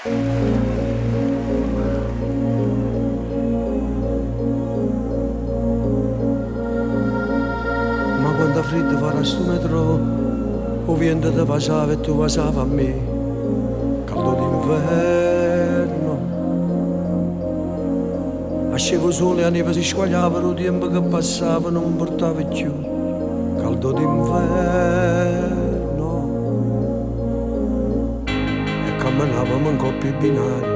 Ma quando freddo farà sto metro, o vento te passava e tu passava a me, caldo d'inverno. Ascevo sole e la neve si squagliava, il tempo che passava non portava più, caldo d'inverno. E camminavamo in coppie binari,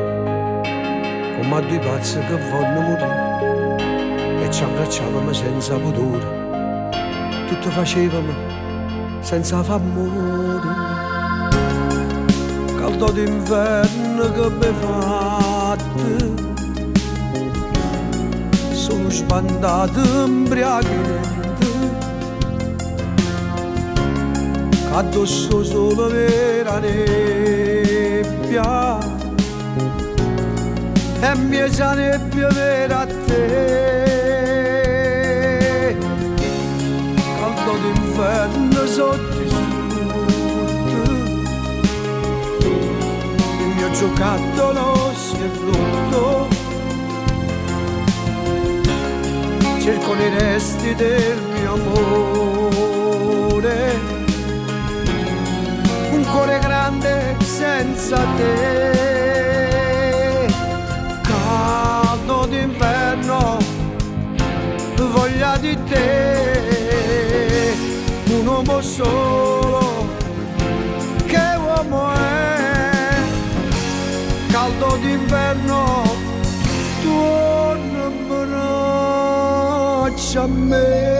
come a due pazzi che vogliono morire, e ci abbracciavamo senza pudore. Tutto facevamo senza famore, caldo d'inverno che mi fatte, sono spandato imbriachamente, addosso solo vera nebbia, e mia sa nebbia vera a te. D'inverno sotto il sud, il mio giocattolo si è rotto, cerco nei resti del mio amore, un cuore grande senza te, caldo d'inverno, voglia di te. Un uomo solo, che uomo è, caldo d'inverno, torna in braccia a me.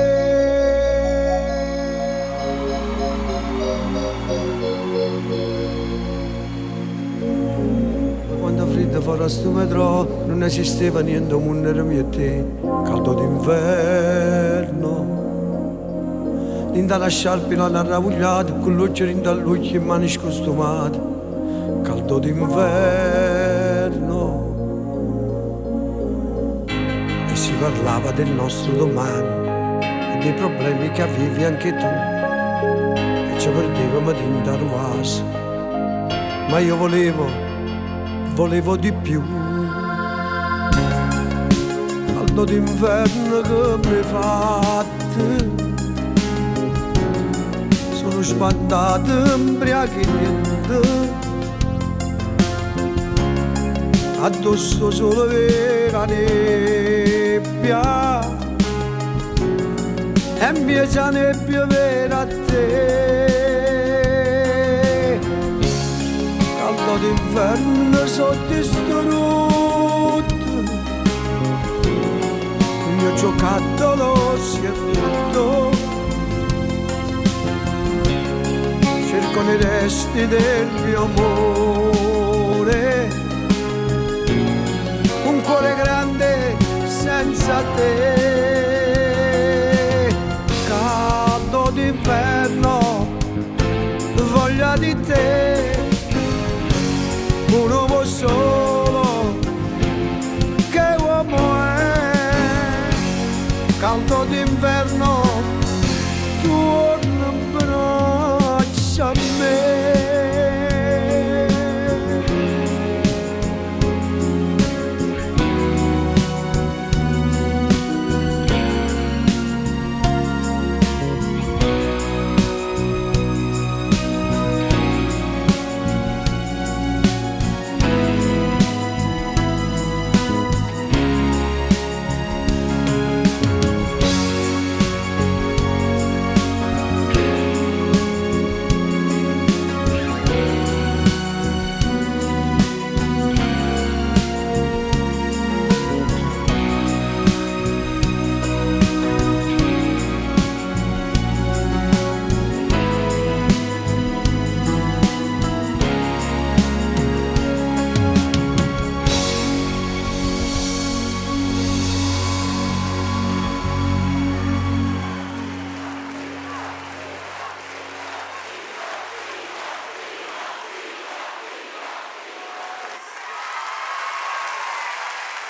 Quando freddo farà sto metro, non esisteva niente, mondo era mio e te, caldo d'inverno. Inda la sciarpa l'hanno ravogliata, con l'occhio in dall'occhio e mani scostumate, caldo d'inverno. E si parlava del nostro domani e dei problemi che avevi anche tu, e ci perdevamo dentro l'oasi, ma io volevo di più. Caldo d'inverno che mi fatte, sono spandato imbriachamente, addosso solo vera nebbia, e mia sa nebbia vera a te. Caldo d'inverno sotto il sto rotto, il mio giocattolo si è rotto, cerco nei resti del mio amore, un cuore grande senza te, caldo d'inverno, voglia di te.